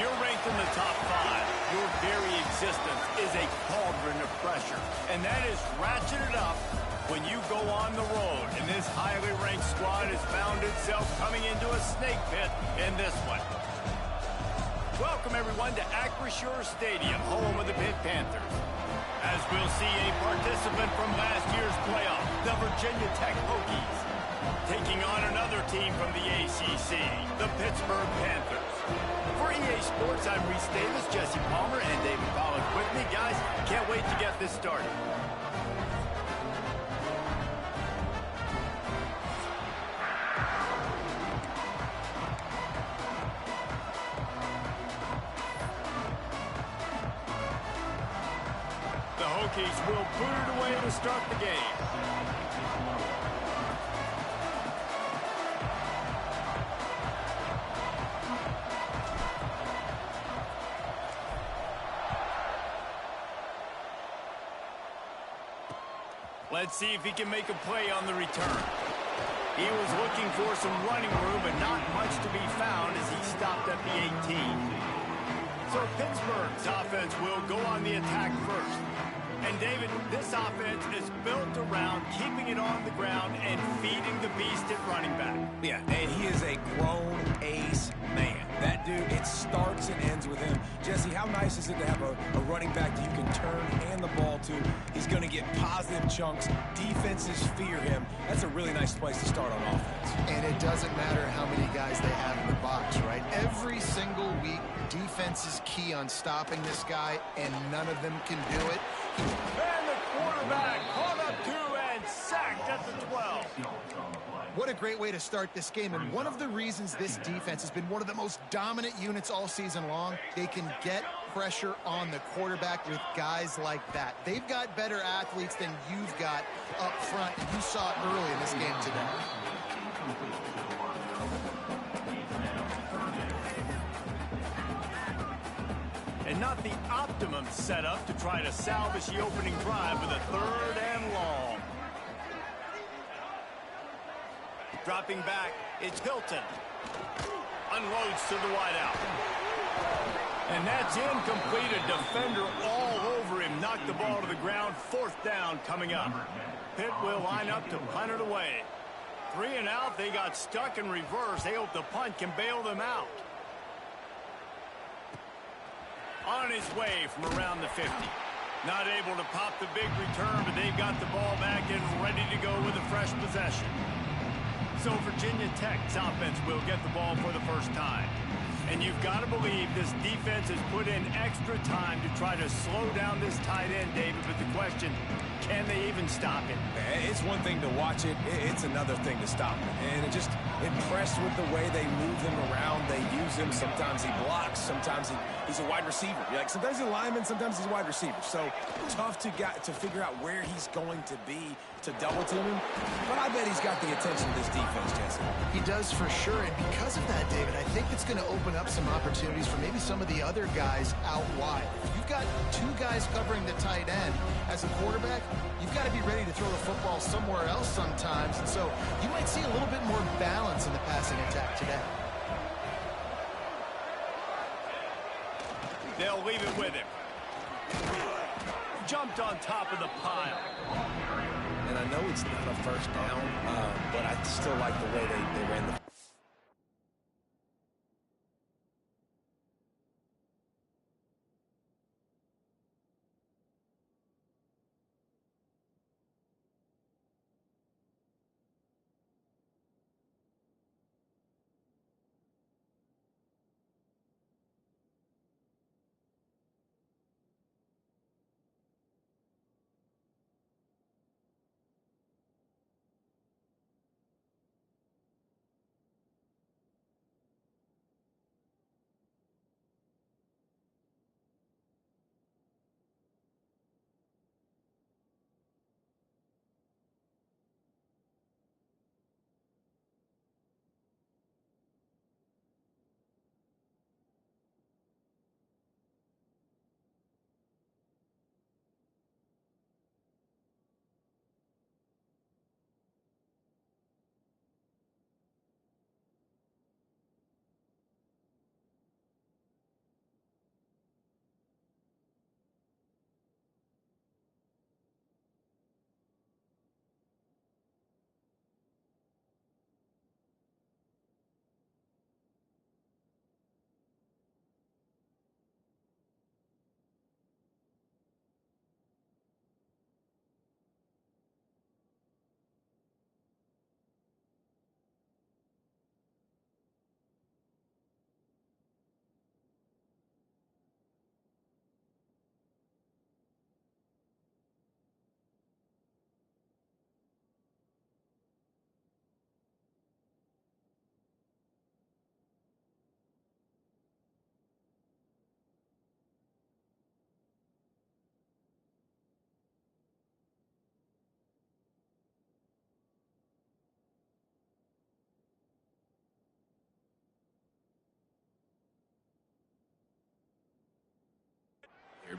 you're ranked in the top 5, your very existence is a cauldron of pressure. And that is ratcheted up when you go on the road. And this highly ranked squad has found itself coming into a snake pit in this one. Welcome, everyone, to Acrisure Stadium, home of the Pitt Panthers. As we'll see a participant from last year's playoff, the Virginia Tech Hokies, taking on another team from the ACC, the Pittsburgh Panthers. For EA Sports, I'm Reese Davis, Jesse Palmer, and David Pollack with me. Guys, can't wait to get this started. The Hokies will boot it away to start the game. Let's see if he can make a play on the return. He was looking for some running room, but not much to be found as he stopped at the 18. So Pittsburgh's offense will go on the attack first. And David, this offense is built around keeping it on the ground and feeding the beast at running back. Yeah, and he is a grown ace man. That dude, it starts and ends with him. Jesse, how nice is it to have a running back that you can turn, hand the ball to? He's going to get positive chunks. Defenses fear him. That's a really nice place to start on offense. And it doesn't matter how many guys they have in the box, right? Every single week, defense is key on stopping this guy, and none of them can do it. And the quarterback caught up to and sacked at the 12. What a great way to start this game, and one of the reasons this defense has been one of the most dominant units all season long, they can get pressure on the quarterback with guys like that. They've got better athletes than you've got up front, and you saw it early in this game today. And not the optimum setup to try to salvage the opening drive with a 3rd and long. Dropping back, it's Hilton. Unloads to the wideout. And that's incomplete. A defender all over him. Knocked the ball to the ground. 4th down coming up. Pitt will line up to punt it away. 3 and out. They got stuck in reverse. They hope the punt can bail them out. On his way from around the 50. Not able to pop the big return, but they've got the ball back and ready to go with a fresh possession. So Virginia Tech's offense will get the ball for the first time. And you've got to believe this defense has put in extra time to try to slow down this tight end, David. But the question, can they even stop it? It's one thing to watch it. It's another thing to stop it. And it just impressed with the way they move him around. They use him. Sometimes he blocks. Sometimes he's a wide receiver. Like sometimes he's a lineman. Sometimes he's a wide receiver. So tough to figure out where he's going to be to double team him. But I bet he's got the attention of this defense, Jesse. He does for sure, and because of that, David, I think it's going to open up some opportunities for maybe some of the other guys out wide. If you've got 2 guys covering the tight end as a quarterback, you've got to be ready to throw the football somewhere else sometimes, and so you might see a little bit more balance in the passing attack today. They'll leave it with him. Jumped on top of the pile. And I know it's not a first down, but I still like the way they ran the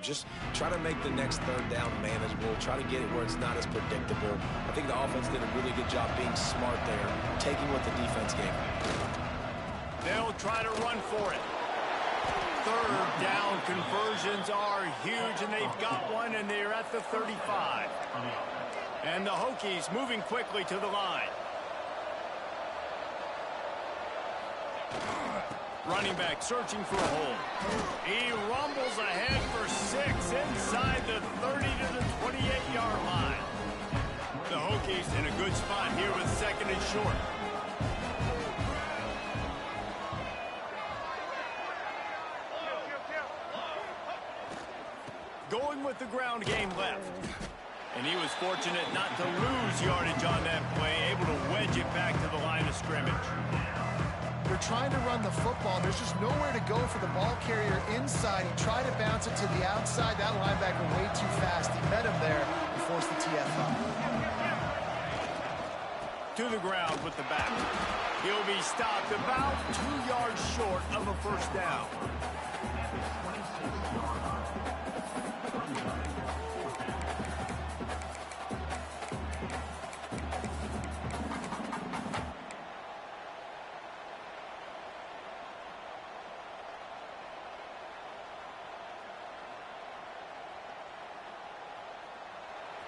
Just try to make the next third down manageable. Try to get it where it's not as predictable. I think the offense did a really good job being smart there, taking what the defense gave them. They'll try to run for it. Third down conversions are huge, and they've got one, and they're at the 35. And the Hokies moving quickly to the line. Running back searching for a hole. He rumbles ahead for 6 inside the 30 to the 28-yard line. The Hokies in a good spot here with second and short. Going with the ground game left. And he was fortunate not to lose yardage on that play, able to wedge it back to the line of scrimmage. They're trying to run the football. There's just nowhere to go for the ball carrier inside. He tried to bounce it to the outside. That linebacker way too fast. He met him there and forced the TFL. To the ground with the back. He'll be stopped about 2 yards short of a first down.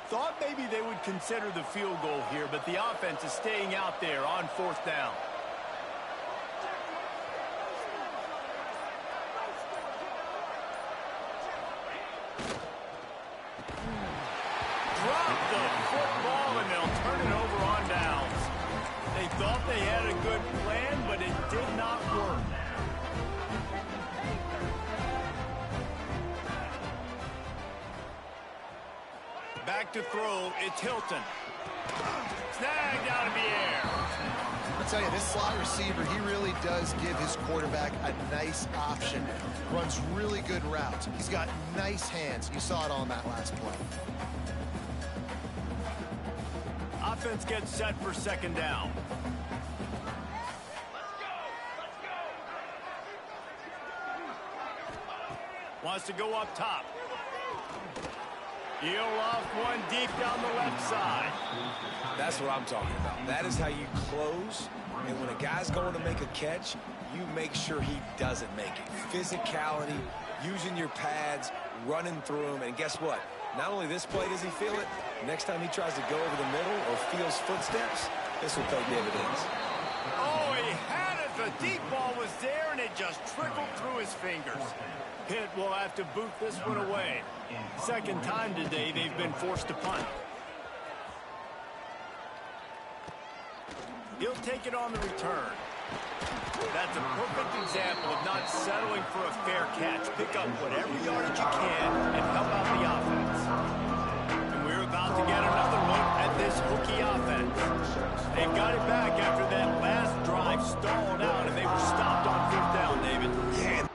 Thought maybe they would consider the field goal here, but the offense is staying out there on fourth down. Drop the football, and they'll turn it over on downs. They thought they had a good plan, but it did not work. Back to throw, it's Hilton. Snagged out of the air. I'll tell you, this slot receiver, he really does give his quarterback a nice option. Runs really good routes. He's got nice hands. You saw it on that last play. Offense gets set for second down. Wants to go up top. He'll off one deep down the left side. That's what I'm talking about. That is how you close. And when a guy's going to make a catch, you make sure he doesn't make it. Physicality, using your pads, running through him. And guess what? Not only this play does he feel it, next time he tries to go over the middle or feels footsteps, this will pay dividends. Oh, he had it. The deep ball was there, and it just trickled through his fingers. Pitt will have to boot this one away. Second time today they've been forced to punt. He'll take it on the return. That's a perfect example of not settling for a fair catch. Pick up whatever yardage you can and help out the offense. And we're about to get another look at this Hokie offense. They've got it back after that last drive stalled out, and they were stopped on fourth down, David. Yeah.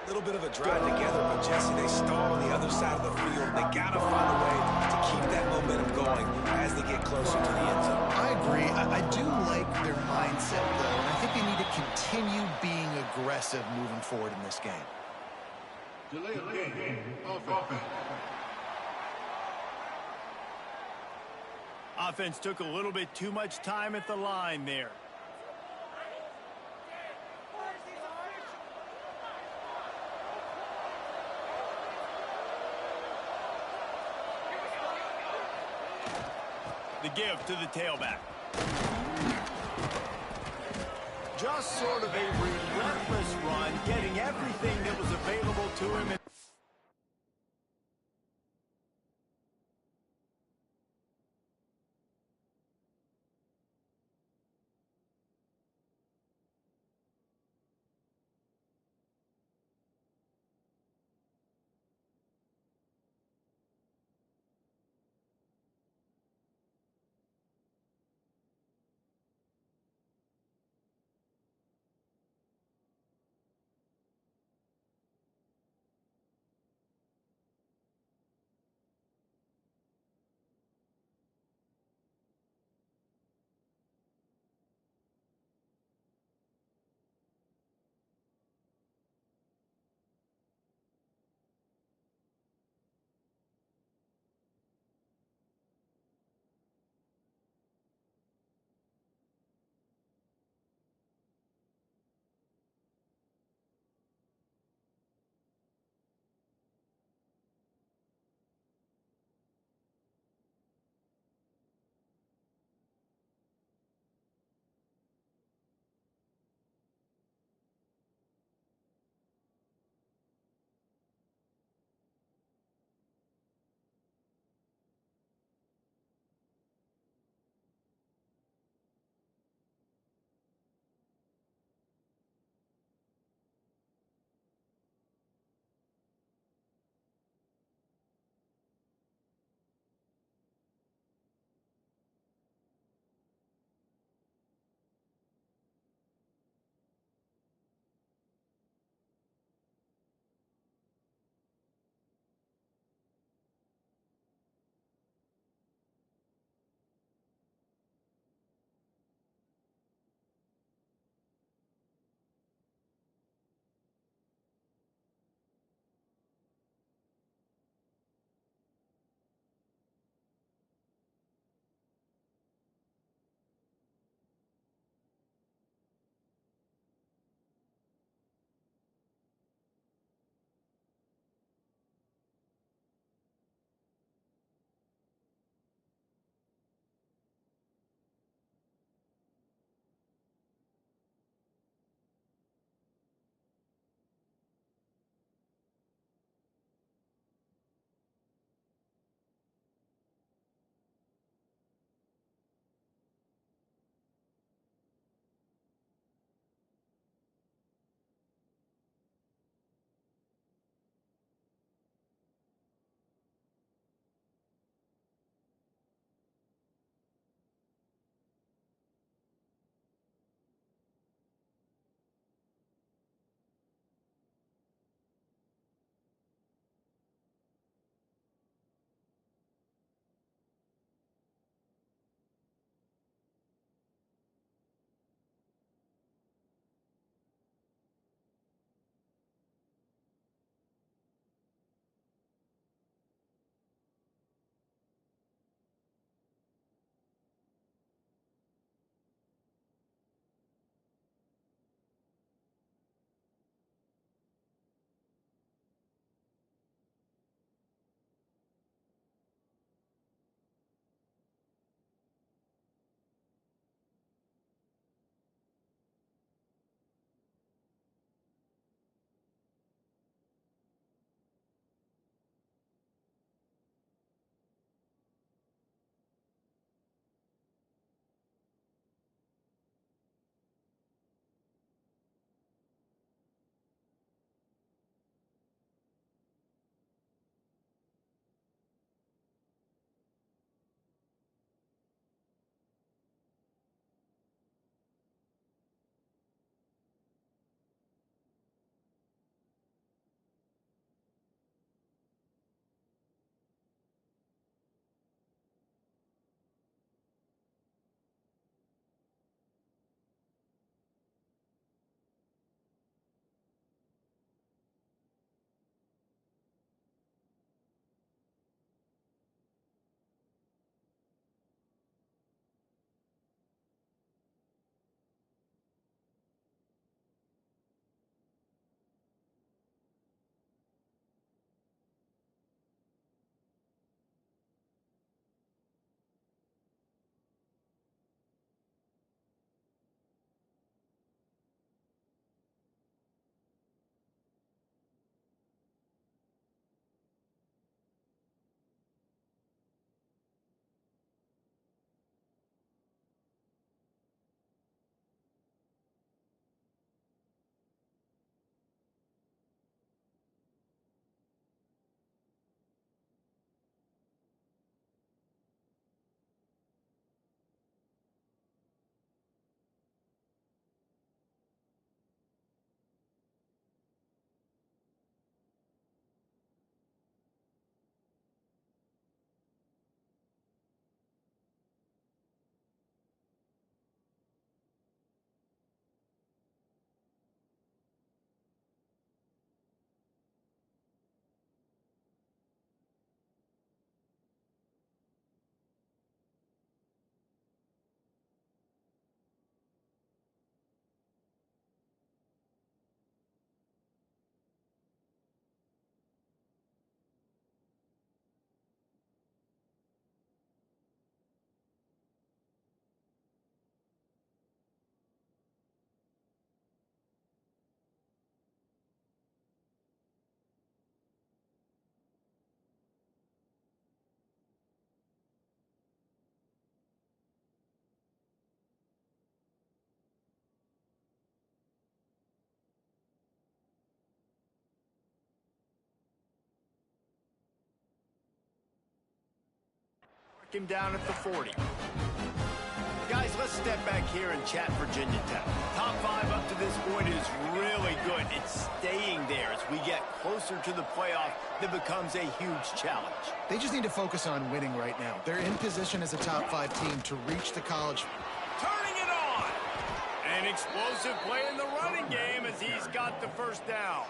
little bit of a drive together, but Jesse, they stall on the other side of the field. They got to find a way to keep that momentum going as they get closer to the end zone. I agree. I do like their mindset, though, and I think they need to continue being aggressive moving forward in this game. Offense took a little bit too much time at the line there. The give to the tailback. Just sort of a relentless run, getting everything that was available to him. him down at the 40. Guys, let's step back here and chat Virginia Tech. Top 5 up to this point is really good. It's staying there. As we get closer to the playoff, that becomes a huge challenge. They just need to focus on winning right now. They're in position as a top 5 team to reach the college. Turning it on! An explosive play in the running game as he's got the first down.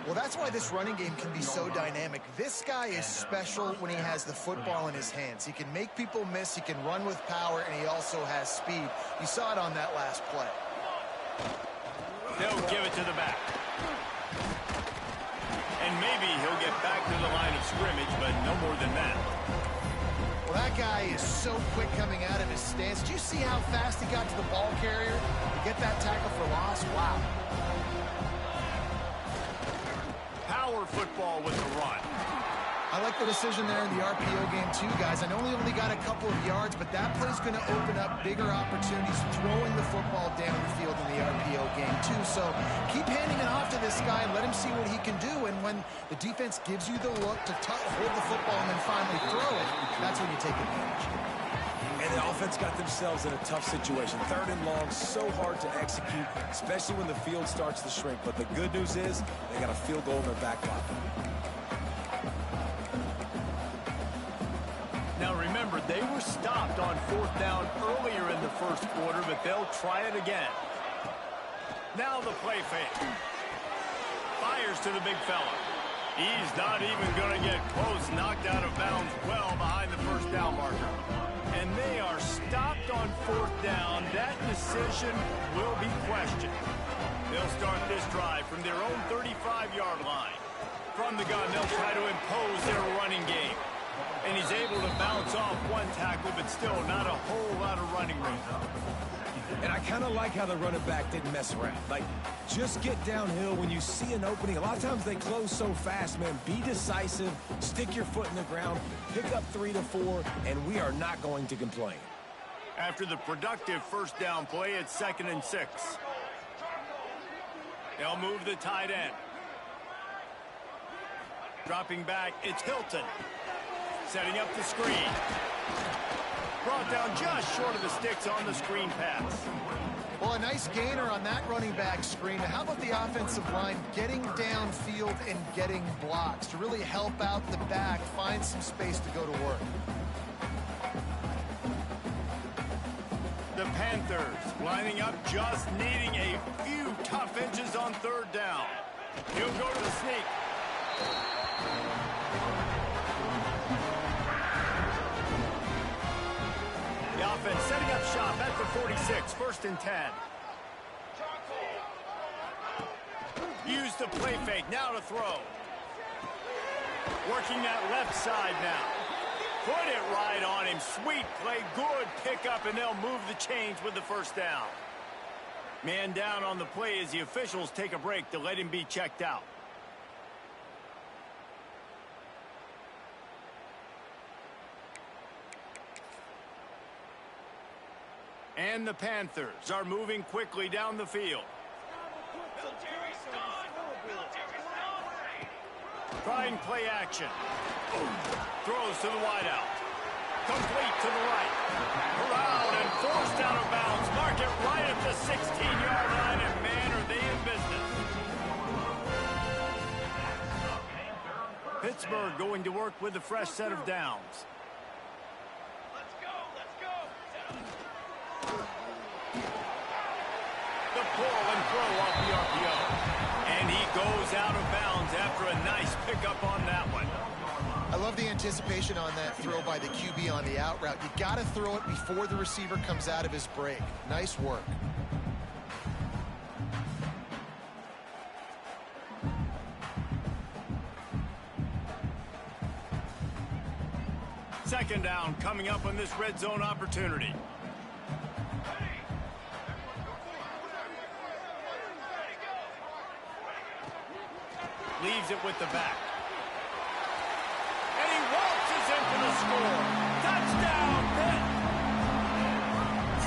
Well, that's why this running game can be so dynamic. This guy is special when he has the football in his hands. He can make people miss, he can run with power, and he also has speed. You saw it on that last play. They'll give it to the back. And maybe he'll get back to the line of scrimmage, but no more than that. Well, that guy is so quick coming out of his stance. Did you see how fast he got to the ball carrier? Get that tackle for loss? Wow. Power football with the run. I like the decision there in the RPO game too, guys. I know he only got a couple of yards, but that play's going to open up bigger opportunities throwing the football down the field in the RPO game too. So keep handing it off to this guy and let him see what he can do. And when the defense gives you the look to hold the football and then finally throw it, that's when you take advantage. And the offense got themselves in a tough situation. 3rd and long, so hard to execute, especially when the field starts to shrink. But the good news is they got a field goal in their back pocket. Now remember, they were stopped on 4th down earlier in the first quarter, but they'll try it again. Now the play fake. Fires to the big fella. He's not even going to get close, knocked out of bounds well behind the first down marker. And they are stopped on 4th down. That decision will be questioned. They'll start this drive from their own 35-yard line. From the gun, they'll try to impose their running game. And he's able to bounce off one tackle, but still not a whole lot of running room. And I kind of like how the running back didn't mess around. Like, just get downhill when you see an opening. A lot of times they close so fast, man. Be decisive, stick your foot in the ground, pick up 3 to 4, and we are not going to complain. After the productive first down play, it's 2nd and 6. They'll move the tight end. Dropping back, it's Hilton. Setting up the screen. Brought down just short of the sticks on the screen pass. Well, a nice gainer on that running back screen. How about the offensive line getting downfield and getting blocks to really help out the back, find some space to go to work? The Panthers lining up, just needing a few tough inches on 3rd down. He'll go to the sneak. The offense setting up shop at the 46, 1st and 10. Use the play fake, now to throw. Working that left side now. Put it right on him. Sweet play, good pickup, and they'll move the chains with the first down. Man down on the play as the officials take a break to let him be checked out. And the Panthers are moving quickly down the field. Trying play action. Throws to the wideout. Complete to the right. Around and forced out of bounds. Mark it right at the 16-yard line, and man, are they in business. Pittsburgh going to work with a fresh set of downs. The pull and throw off the RPO. And he goes out of bounds after a nice pickup on that one. I love the anticipation on that throw by the QB on the out route. You got to throw it before the receiver comes out of his break. Nice work. Second down coming up on this red zone opportunity. Leaves it with the back. And he waltzes in for the score. Touchdown, Pitt!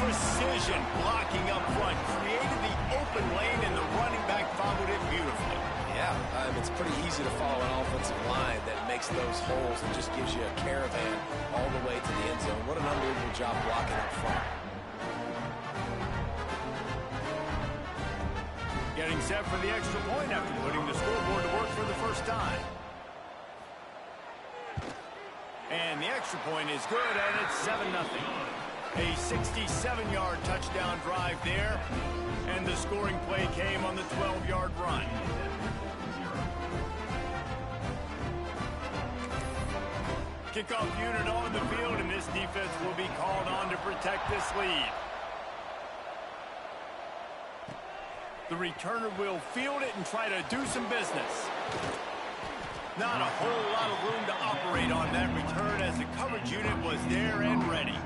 Precision blocking up front. Created the open lane, and the running back followed it beautifully. Yeah, it's pretty easy to follow an offensive line that makes those holes and just gives you a caravan all the way to the end job blocking up front. Getting set for the extra point after putting the scoreboard to work for the first time. And the extra point is good, and it's 7-0. A 67-yard touchdown drive there, and the scoring play came on the 12-yard run. Kickoff unit on the field, and this defense will be called on to protect this lead. The returner will field it and try to do some business. Not a whole lot of room to operate on that return as the coverage unit was there and ready.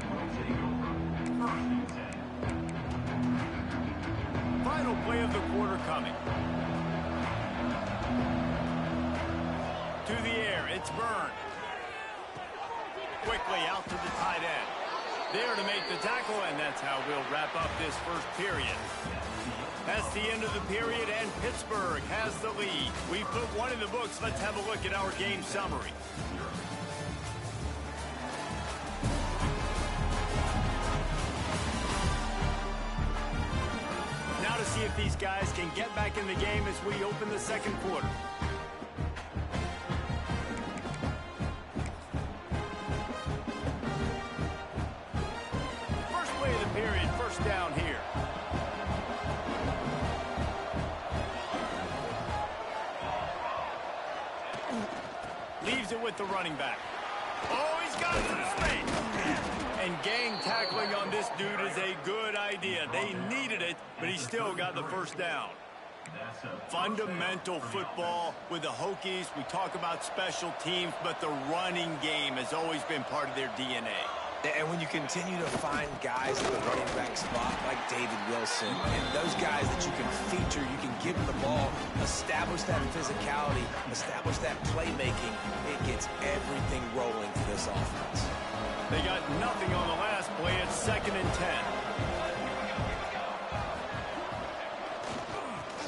Final play of the quarter coming. To the air, it's Byrne. Quickly out to the tight end. There to make the tackle, and that's how we'll wrap up this first period. That's the end of the period, and Pittsburgh has the lead. We put one in the books. Let's have a look at our game summary. Now to see if these guys can get back in the game as we open the second quarter. First play of the period, first down here. Leaves it with the running back. Oh, he's got some space. And gang tackling on this dude is a good idea. They needed it, but he still got the first down. Fundamental football with the Hokies. We talk about special teams, but the running game has always been part of their DNA. And when you continue to find guys at the running back spot like David Wilson and those guys that you can feature, you can give them the ball, establish that physicality, establish that playmaking, it gets everything rolling for this offense. They got nothing on the last play. It's 2nd and 10.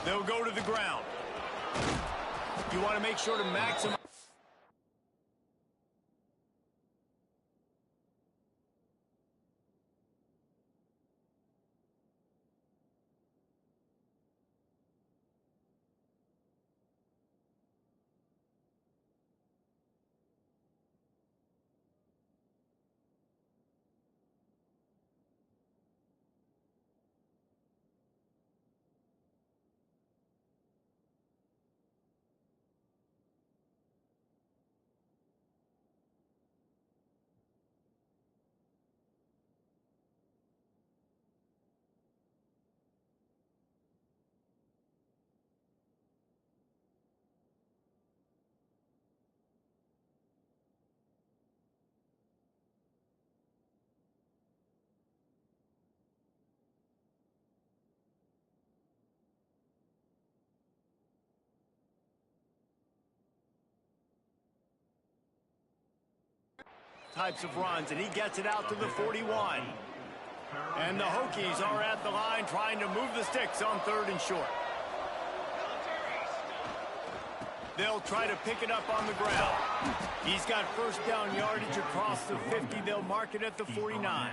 They'll go to the ground. You want to make sure to maximize. Types of runs, and he gets it out to the 41. And the Hokies are at the line trying to move the sticks on 3rd and short. They'll try to pick it up on the ground. He's got first down yardage across the 50. They'll mark it at the 49.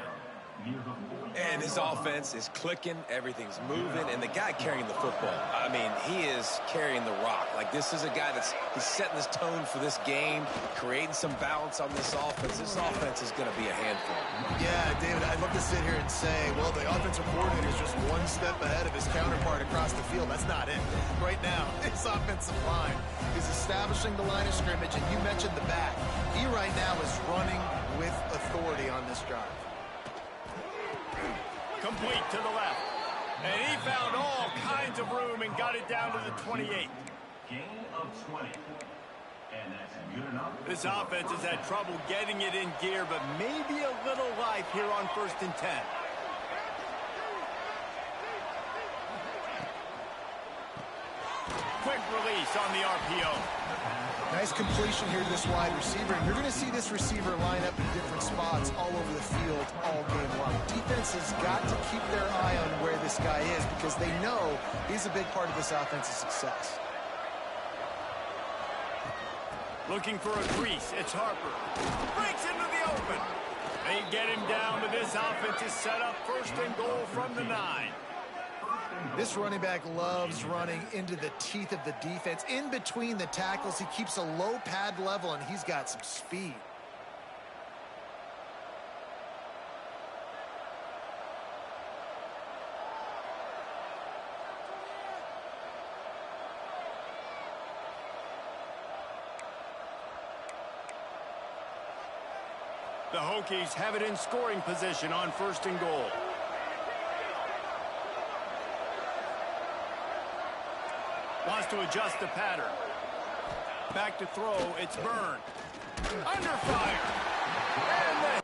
And his offense is clicking, everything's moving, and the guy carrying the football, I mean, he is carrying the rock. Like, this is a guy he's setting this tone for this game, creating some balance on this offense. This offense is going to be a handful. Yeah, David, I'd love to sit here and say, well, the offensive coordinator is just one step ahead of his counterpart across the field. That's not it. Right now, his offensive line is establishing the line of scrimmage, and you mentioned the back. He right now is running with authority on this drive. Complete to the left. And he found all kinds of room and got it down to the 28. Gain of 20. And that's good enough. This offense has had trouble getting it in gear, but maybe a little life here on 1st and 10. Quick release on the RPO. Nice completion here to this wide receiver, and you're going to see this receiver line up in different spots all over the field all game long. Defense has got to keep their eye on where this guy is because they know he's a big part of this offense's success. Looking for a crease. It's Harper. Breaks into the open. They get him down, but this offense is set up first and goal from the 9. This running back loves running into the teeth of the defense. In between the tackles, he keeps a low pad level, and he's got some speed. The Hokies have it in scoring position on first and goal. Wants to adjust the pattern. Back to throw. It's Byrne. Under fire. And the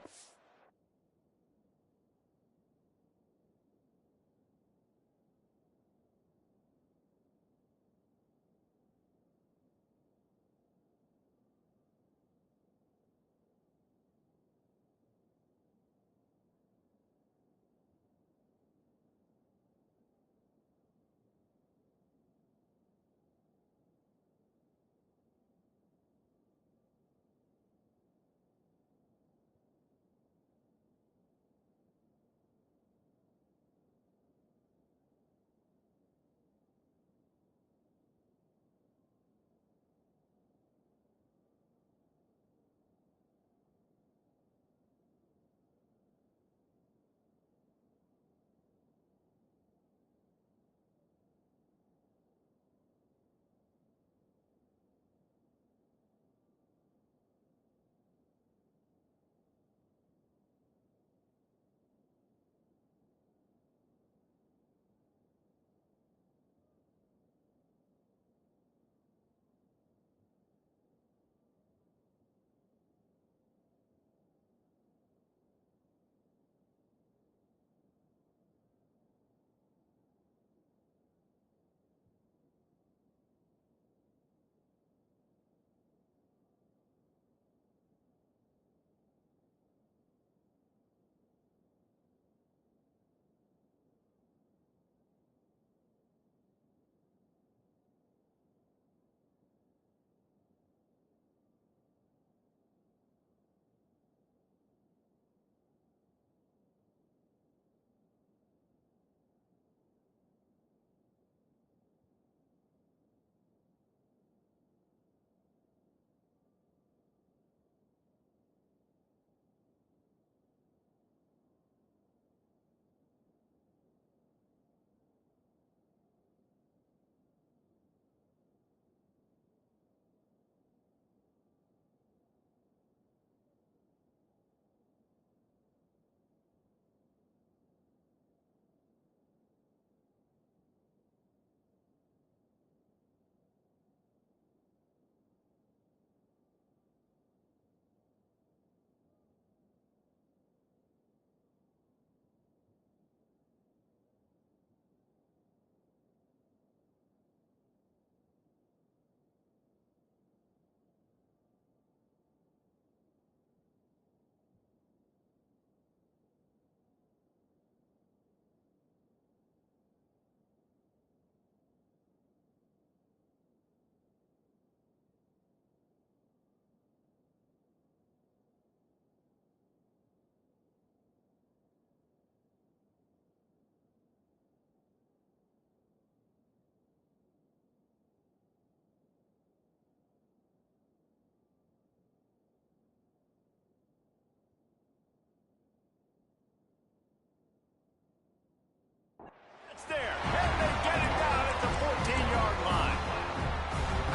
there. And they get it down at the 14-yard line.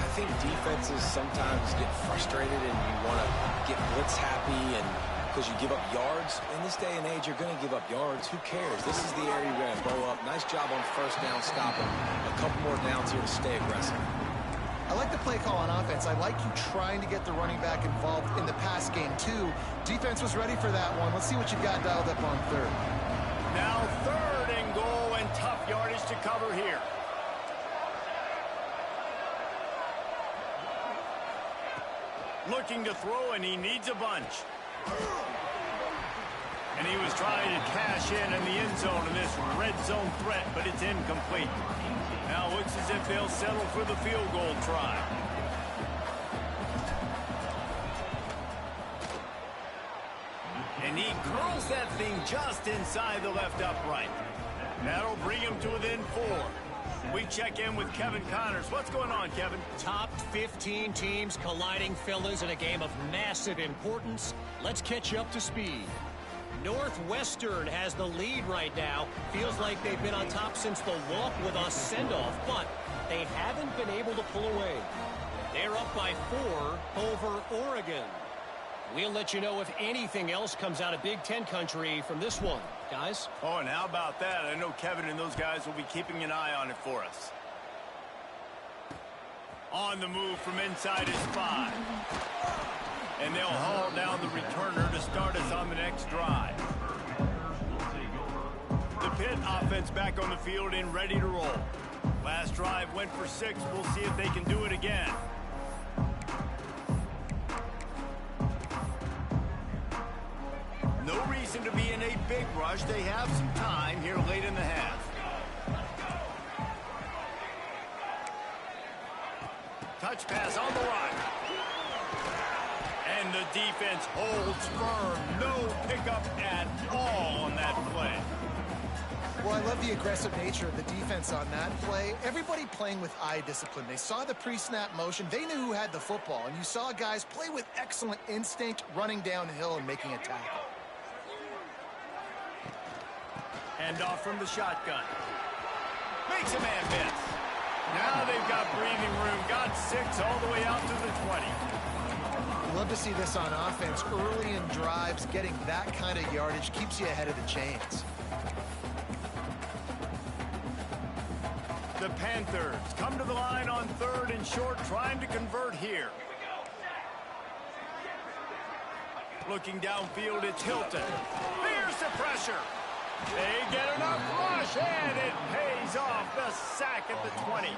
I think defenses sometimes get frustrated and you want to get blitz happy and because you give up yards. In this day and age, you're going to give up yards. Who cares? This is the area you're going to bow up. Nice job on first down stopping. A couple more downs here to stay aggressive. I like the play call on offense. I like you trying to get the running back involved in the pass game, too. Defense was ready for that one. Let's see what you've got dialed up on third. Now third and goal and tough yardage to cover here. Looking to throw, and he needs a bunch. And he was trying to cash in the end zone in this red zone threat, but it's incomplete. Now looks as if they'll settle for the field goal try. And he curls that thing just inside the left upright. That'll bring him to within 4. We check in with Kevin Connors. What's going on, Kevin? Top 15 teams colliding, fellas, in a game of massive importance. Let's catch you up to speed. Northwestern has the lead right now. Feels like they've been on top since the walk with a send-off, but they haven't been able to pull away. They're up by 4 over Oregon. We'll let you know if anything else comes out of Big Ten country from this one, guys. Oh, and how about that? I know Kevin and those guys will be keeping an eye on it for us. On the move from inside his 5. And they'll haul down the returner to start us on the next drive. The Pitt offense back on the field and ready to roll. Last drive went for 6. We'll see if they can do it again. No reason to be in a big rush. They have some time here late in the half. Touch pass on the run. And the defense holds firm. No pickup at all on that play. Well, I love the aggressive nature of the defense on that play. Everybody playing with eye discipline. They saw the pre-snap motion. They knew who had the football. And you saw guys play with excellent instinct, running downhill and making a tackle. Handoff from the shotgun. Makes a man miss. Now they've got breathing room. Got 6 all the way out to the 20. Love to see this on offense. Early in drives, getting that kind of yardage keeps you ahead of the chains. The Panthers come to the line on 3rd and short, trying to convert here. Looking downfield, it's Hilton. Here's the pressure. They get enough rush, and it pays off. The sack at the 20.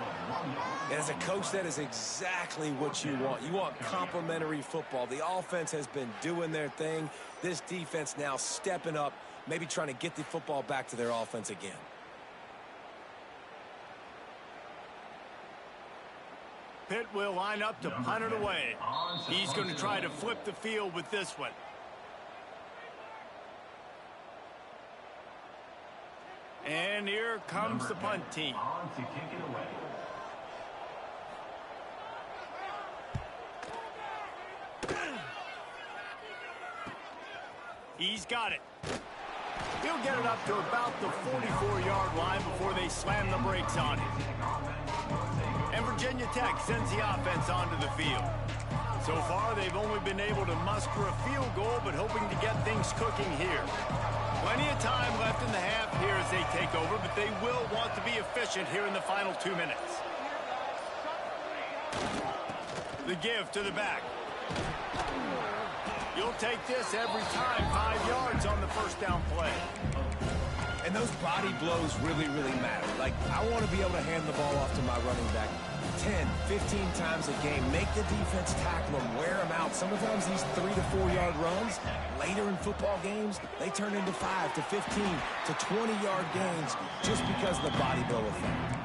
As a coach, that is exactly what you want. You want complementary football. The offense has been doing their thing. This defense now stepping up, maybe trying to get the football back to their offense again. Pitt will line up to punt it away. He's going to try to flip the field with this one. And here comes the punt team. On to kick it away. He's got it. He'll get it up to about the 44-yard line before they slam the brakes on it. And Virginia Tech sends the offense onto the field. So far, they've only been able to muster a field goal, but hoping to get things cooking here. Plenty of time left in the half here as they take over, but they will want to be efficient here in the final 2 minutes. The give to the back. You'll take this every time. 5 yards on the first down play. And those body blows really, really matter. Like, I want to be able to hand the ball off to my running back 10, 15 times a game. Make the defense tackle them, wear them out. Sometimes these 3 to 4 yard runs, later in football games, they turn into 5 to 15 to 20-yard gains just because of the body blow effect.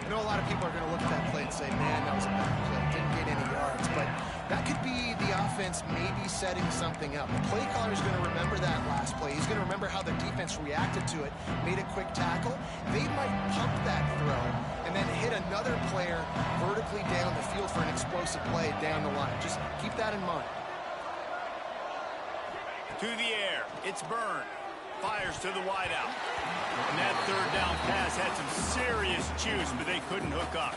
I know a lot of people are going to look at that play and say, man, that was a bad play. Didn't get any yards. But that could be the offense maybe setting something up. The play caller is going to remember that last play. He's going to remember how the defense reacted to it, made a quick tackle. They might pump that throw and then hit another player vertically down the field for an explosive play down the line. Just keep that in mind. To the air. It's Byrne. Fires to the wideout. And that 3rd down pass had some serious juice, but they couldn't hook up.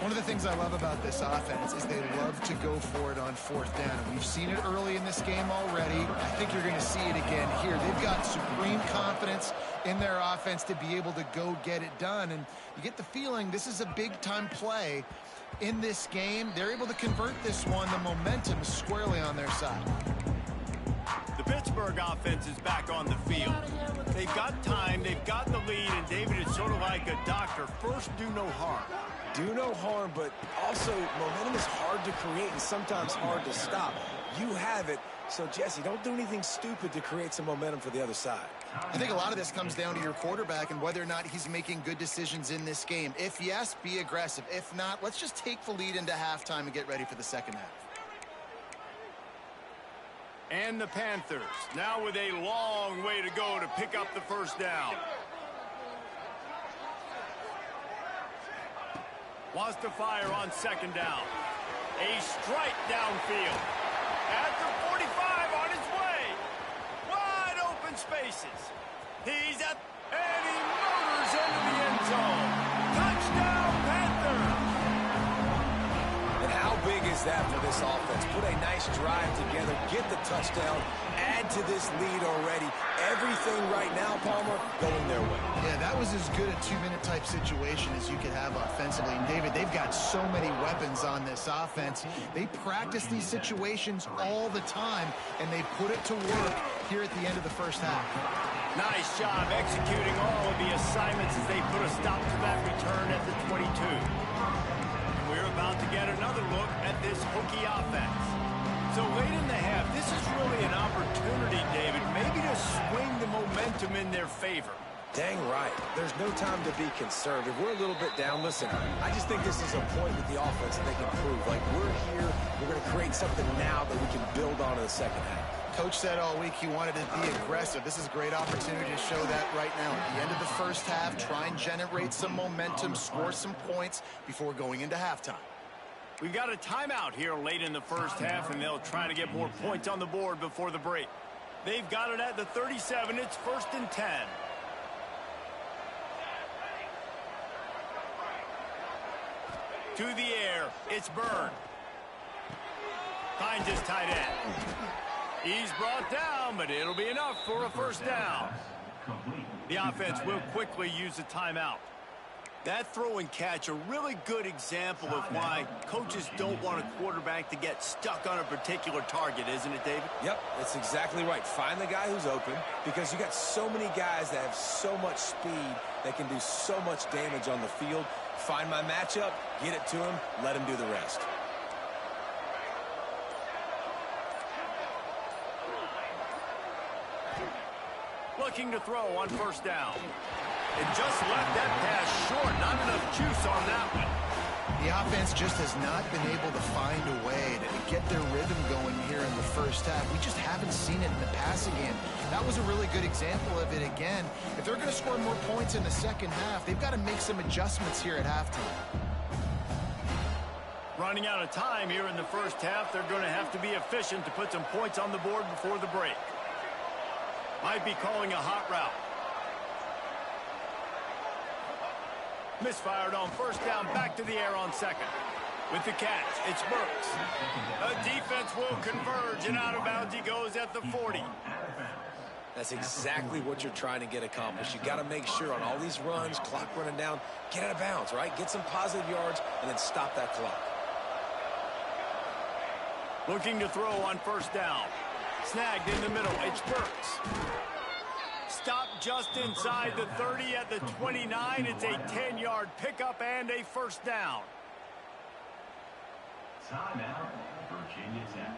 One of the things I love about this offense is they love to go for it on 4th down. We've seen it early in this game already. I think you're going to see it again here. They've got supreme confidence in their offense to be able to go get it done. And you get the feeling this is a big-time play in this game. They're able to convert this one. The momentum is squarely on their side. The Pittsburgh offense is back on the field. They've got time, they've got the lead, and David is sort of like a doctor. First, do no harm. Do no harm, but also momentum is hard to create and sometimes hard to stop. You have it, so Jesse, don't do anything stupid to create some momentum for the other side. I think a lot of this comes down to your quarterback and whether or not he's making good decisions in this game. If yes, be aggressive. If not, let's just take the lead into halftime and get ready for the second half. And the Panthers, now with a long way to go to pick up the first down. Wants to fire on second down. A strike downfield. At the 45 on his way. Wide open spaces. He's at, and he motors into the end zone. Touchdown, Panthers! And how big is that for this offense? Put a nice drive together, get the touchdown, add to this lead already. Everything right now, Palmer, going their way. Yeah, that was as good a two-minute type situation as you could have offensively. And David, they've got so many weapons on this offense. They practice these situations all the time, and they put it to work here at the end of the first half. Nice job executing all of the assignments as they put a stop to that return at the 22. We're about to get another look at this hooky offense. So late in the half, this is really an opportunity, David, maybe to swing the momentum in their favor. Dang right. There's no time to be conservative. We're a little bit down. Listen, I just think this is a point with the offense that they can prove. Like, we're here, we're going to create something now that we can build on in the second half. Coach said all week he wanted to be aggressive. This is a great opportunity to show that right now. At the end of the first half, try and generate some momentum, score some points before going into halftime. We've got a timeout here late in the first half, and they'll try to get more points on the board before the break. They've got it at the 37. It's 1st and 10. To the air, it's Byrne. Finds his tight end. He's brought down, but it'll be enough for a first down. The offense will quickly use a timeout. That throw and catch, a really good example of why coaches don't want a quarterback to get stuck on a particular target, isn't it, David? Yep, that's exactly right. Find the guy who's open, because you got so many guys that have so much speed that can do so much damage on the field. Find my matchup, get it to him, let him do the rest. Looking to throw on first down. It just left that pass short. Not enough juice on that one. The offense just has not been able to find a way to get their rhythm going here in the first half. We just haven't seen it in the passing game. That was a really good example of it again. If they're going to score more points in the second half, they've got to make some adjustments here at halftime. Running out of time here in the first half, they're going to have to be efficient to put some points on the board before the break. Might be calling a hot route. Misfired on first down, back to the air on second. With the catch, it's Burks. The defense will converge, and out of bounds he goes at the 40. That's exactly what you're trying to get accomplished. You got to make sure on all these runs, clock running down, get out of bounds, right? Get some positive yards, and then stop that clock. Looking to throw on first down. Snagged in the middle, it's Burks. Stopped just inside the 30 at the 29. It's a 10-yard pickup and a first down. Timeout, Virginia Tech.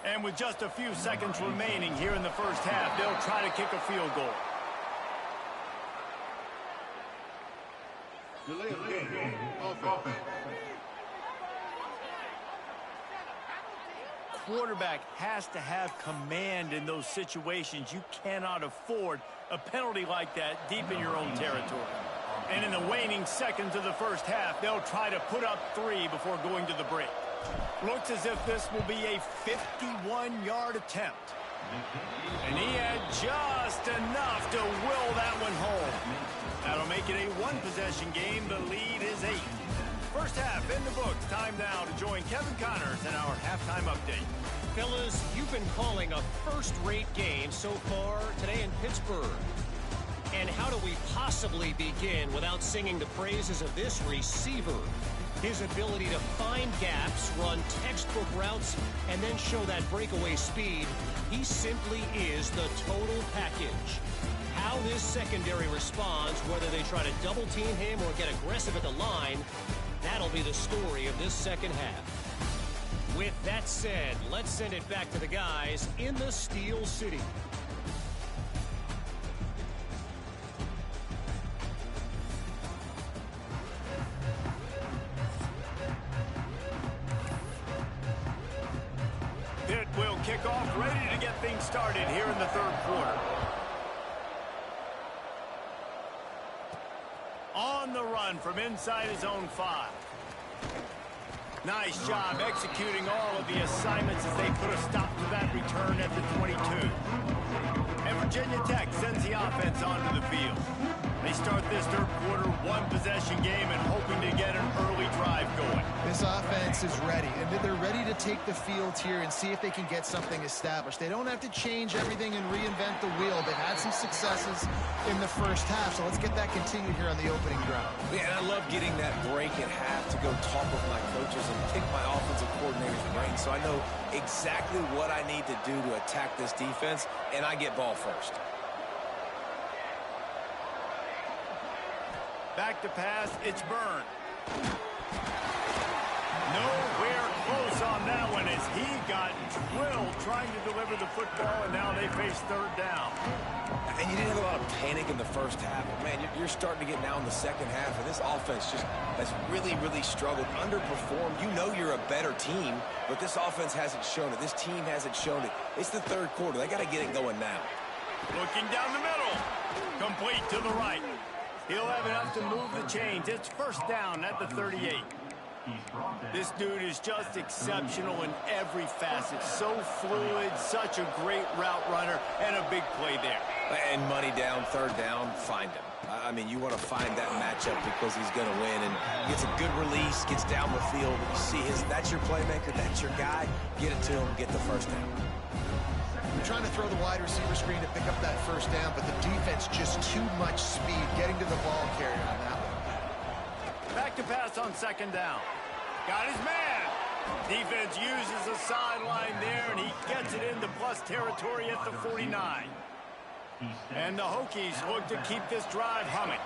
And with just a few seconds remaining here in the first half, they'll try to kick a field goal. Quarterback has to have command in those situations. You cannot afford a penalty like that deep in your own territory. And in the waning seconds of the first half, they'll try to put up 3 before going to the break. Looks as if this will be a 51-yard attempt. And he had just enough to will that one home. That'll make it a one-possession game. The lead is 8. First half in the books. Time now to join Kevin Connors in our halftime update. Fellas, you've been calling a first-rate game so far today in Pittsburgh. And how do we possibly begin without singing the praises of this receiver? His ability to find gaps, run textbook routes, and then show that breakaway speed. He simply is the total package. How this secondary responds, whether they try to double-team him or get aggressive at the line, that that'll be the story of this second half. With that said, let's send it back to the guys in the Steel City. Pitt will kick off, ready to get things started here in the third quarter. On the run from inside his own 5. Nice job executing all of the assignments as they put a stop to that return at the 22. And Virginia Tech sends the offense onto the field. They start this third quarter one-possession game and hoping to get an early drive going. This offense is ready, and they're ready to take the field here and see if they can get something established. They don't have to change everything and reinvent the wheel. They've had some successes in the first half, so let's get that continued here on the opening drive. Yeah, and I love getting that break at half to go talk with my coaches and pick my offensive coordinator's brain, so I know exactly what I need to do to attack this defense, and I get ball first. Back to pass, it's Byrne. Nowhere close on that one as he got drilled trying to deliver the football, and now they face third down. And you didn't have a lot of panic in the first half, but man, you're starting to get now in the second half, and this offense just has really, really struggled, underperformed. You know you're a better team, but this offense hasn't shown it. This team hasn't shown it. It's the third quarter. They got to get it going now. Looking down the middle. Complete to the right. He'll have enough to move the chains. It's first down at the 38. This dude is just exceptional in every facet. So fluid, such a great route runner, and a big play there. And money down, third down, find him. I mean, you want to find that matchup because he's going to win. And gets a good release, gets down the field. And you see that's your playmaker, that's your guy. Get it to him, get the first down. You're trying to throw the wide receiver screen to pick up that first down, but the defense just too much speed getting to the ball carrier on that one. Back to pass on second down. Got his man. Defense uses the sideline there, and he gets it into plus territory at the 49. And the Hokies look to keep this drive humming.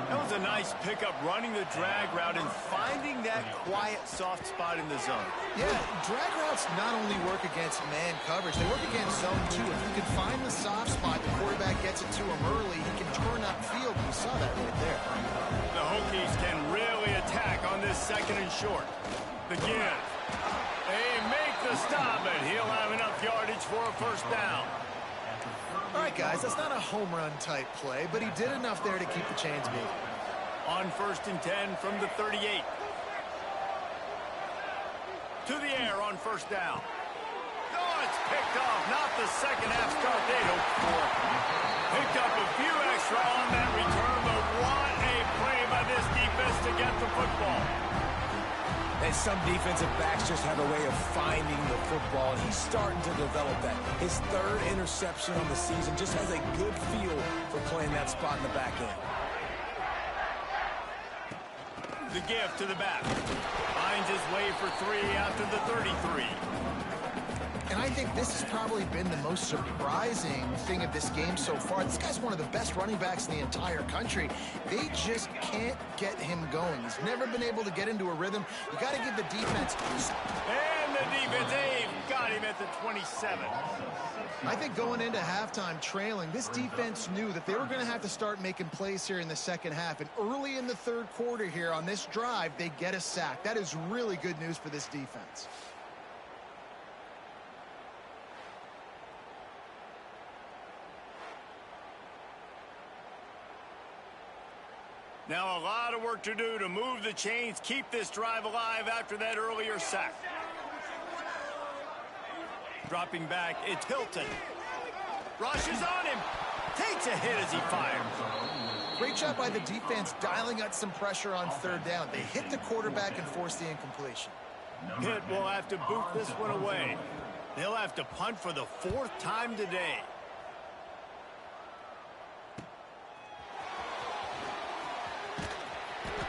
That was a nice pickup running the drag route and finding that quiet, soft spot in the zone. Yeah, drag routes not only work against man coverage, they work against zone too. If you can find the soft spot, the quarterback gets it to him early, he can turn upfield. We saw that right there. The Hokies can really attack on this second and short. The give. They make the stop, and he'll have enough yardage for a first down. All right, guys, that's not a home run type play, but he did enough there to keep the chains moving. On first and 10 from the 38. To the air on first down. Oh, it's picked off. Not the second half start they'd hoped for. Picked up a few extra on that return, but what a play by this defense to get the football. And some defensive backs just have a way of finding the football, and he's starting to develop that. His third interception on the season just has a good feel for playing that spot in the back end. The give to the back. Finds his way for 3 after the 33. And I think this has probably been the most surprising thing of this game so far. This guy's one of the best running backs in the entire country. They just can't get him going. He's never been able to get into a rhythm. You got to give the defense. And the defense, got him at the 27. I think going into halftime trailing, this defense knew that they were going to have to start making plays here in the second half. And early in the third quarter here on this drive, they get a sack. That is really good news for this defense. Now a lot of work to do to move the chains, keep this drive alive after that earlier sack. Dropping back, it's Hilton. Rushes on him. Takes a hit as he fires. Great job by the defense dialing up some pressure on third down. They hit the quarterback and forced the incompletion. Pitt will have to boot this one away. They'll have to punt for the 4th time today.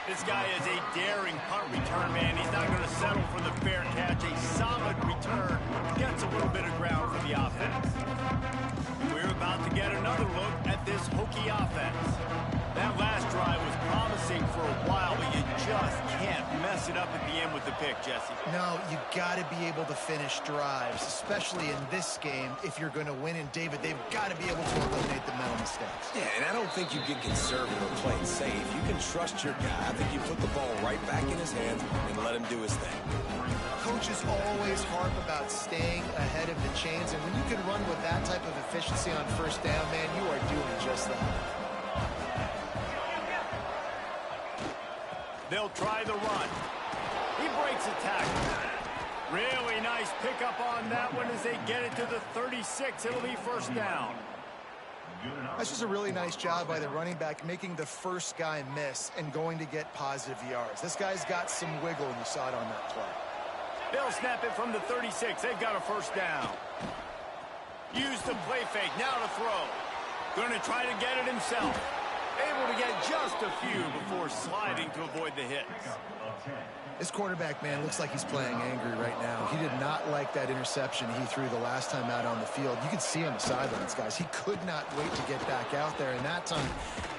This guy is a daring punt return man. He's not going to settle for the fair catch. A solid return. Gets a little bit of ground for the offense. And we're about to get another look at this Hokie offense. That last drive was promising for a while, but you just can't mess mess it up at the end with the pick, Jesse. No, you got to be able to finish drives, especially in this game if you're going to win. And, David, they've got to be able to eliminate the mental mistakes. Yeah, and I don't think you get conservative or play it safe. You can trust your guy. I think you put the ball right back in his hands and let him do his thing. Coaches always harp about staying ahead of the chains, and when you can run with that type of efficiency on first down, man, you are doing just that. They'll try the run. He breaks a tackle. Really nice pickup on that one as they get it to the 36. It'll be first down. That's just a really nice job by the running back, making the first guy miss and going to get positive yards. This guy's got some wiggle, and you saw it on that play. They'll snap it from the 36. They've got a first down. Use the play fake. Now to throw. Going to try to get it himself. Able to get just a few before sliding to avoid the hits. This quarterback, man, looks like he's playing angry right now. He did not like that interception he threw the last time out on the field. You can see on the sidelines, guys. He could not wait to get back out there. And that time,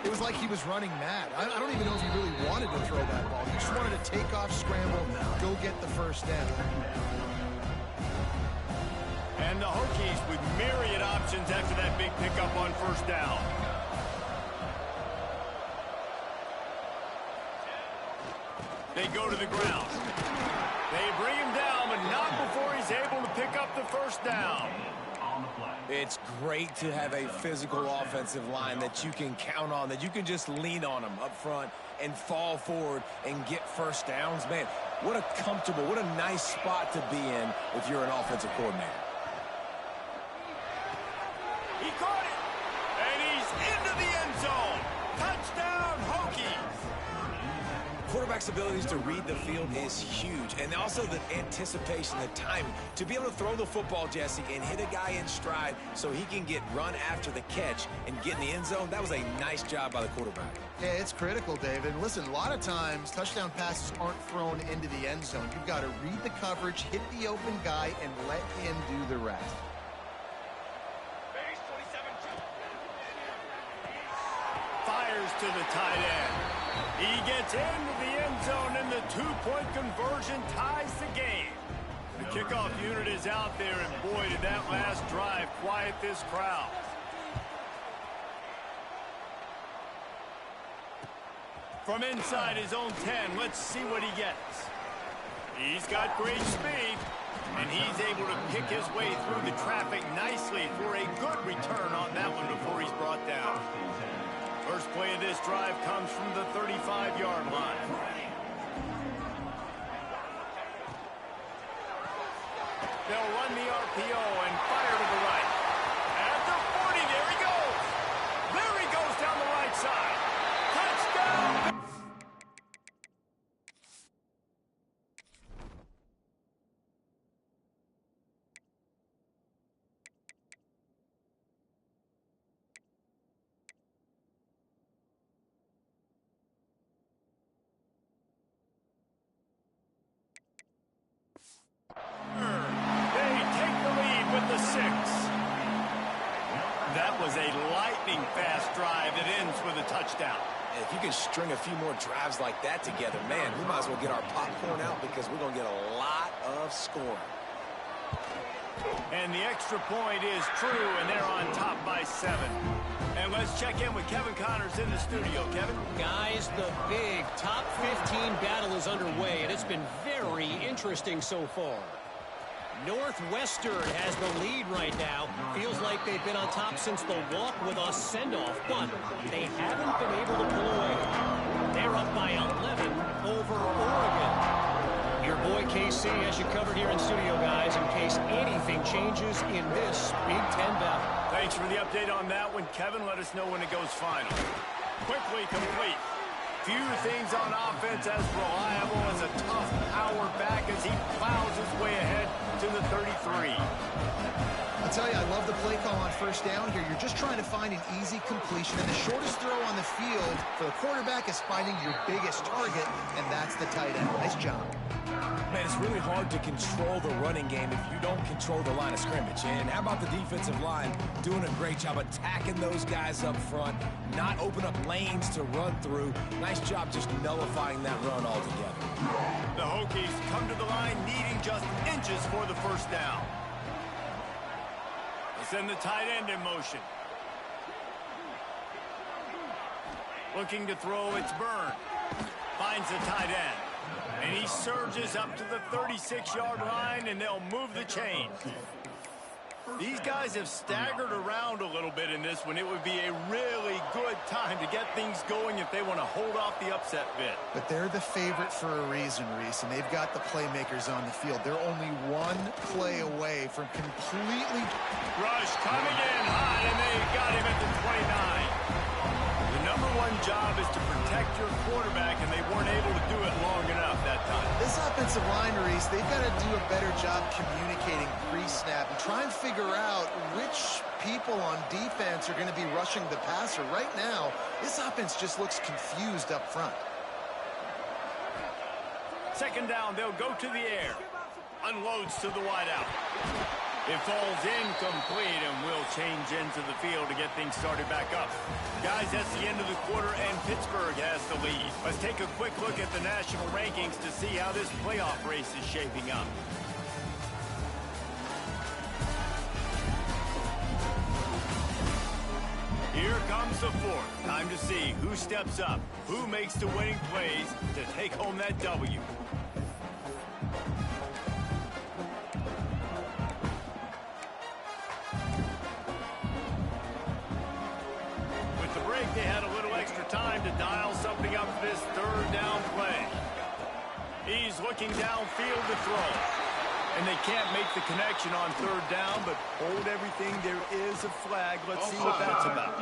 it was like he was running mad. I don't even know if he really wanted to throw that ball. He just wanted to take off, scramble, go get the first down. And the Hokies with myriad options after that big pickup on first down. They go to the ground. They bring him down, but not before he's able to pick up the first down. It's great to have a physical offensive line that you can count on, that you can just lean on them up front and fall forward and get first downs. Man, what a comfortable, what a nice spot to be in if you're an offensive coordinator. He caught it, and he's into the end zone. Touchdown, Hokies. Quarterback's abilities to read the field is huge, and also the anticipation, the timing. To be able to throw the football, Jesse, and hit a guy in stride so he can get run after the catch and get in the end zone, that was a nice job by the quarterback. Yeah, it's critical, David. Listen, a lot of times touchdown passes aren't thrown into the end zone. You've got to read the coverage, hit the open guy, and let him do the rest. Fires to the tight end. He gets into the end zone, and the two-point conversion ties the game. The kickoff unit is out there, and boy, did that last drive quiet this crowd. From inside his own 10, let's see what he gets. He's got great speed, and he's able to pick his way through the traffic nicely for a good return on that one before he's brought down. First play of this drive comes from the 35-yard line. They'll run the RPO and fire to the right. At the 40, there he goes. There he goes down the right side. Touchdown! They take the lead with the 6. That was a lightning-fast drive that ends with a touchdown. If you can string a few more drives like that together, man, we might as well get our popcorn out because we're going to get a lot of scoring. And the extra point is true, and they're on top by 7. And let's check in with Kevin Connors in the studio. Kevin? Guys, the big top 15 battle is underway, and it's been very interesting so far. Northwestern has the lead right now. Feels like they've been on top since the walk with a send-off, but they haven't been able to pull away. They're up by 11 over Oregon. Your boy KC has you covered here in studio, guys, in case anything changes in this Big Ten battle. Thanks for the update on that one, Kevin. Let us know when it goes final. Quickly complete. Few things on offense as reliable as a tough power back as he plows his way ahead to the 33. I'll tell you, I love the play call on first down here. You're just trying to find an easy completion, and the shortest throw on the field for the quarterback is finding your biggest target, and that's the tight end. Nice job. Man, it's really hard to control the running game if you don't control the line of scrimmage. And how about the defensive line doing a great job attacking those guys up front, not open up lanes to run through. Nice job just nullifying that run altogether. The Hokies come to the line needing just inches for the first down. They send the tight end in motion. Looking to throw, it's Byrne. Finds the tight end. And he surges up to the 36-yard line, and they'll move the chain. These guys have staggered around a little bit in this one. It would be a really good time to get things going if they want to hold off the upset bid. But they're the favorite for a reason, Reese, and they've got the playmakers on the field. They're only one play away from completely... Rush coming in hot, and they got him at the 29. The number one job is to protect your quarterback, and they weren't able to do it long enough that time. This offensive line, Reese, they've got to do a better job communicating pre-snap and try and figure out which people on defense are going to be rushing the passer. Right now, this offense just looks confused up front. Second down, they'll go to the air. Unloads to the wideout. It falls incomplete, and will change into the field to get things started back up. Guys, that's the end of the quarter, and Pittsburgh has the lead. Let's take a quick look at the national rankings to see how this playoff race is shaping up. Here comes the fourth. Time to see who steps up, who makes the winning plays to take home that W. They had a little extra time to dial something up for this third down play. He's looking downfield to throw. And they can't make the connection on third down, but hold everything. There is a flag. Let's see what that's about.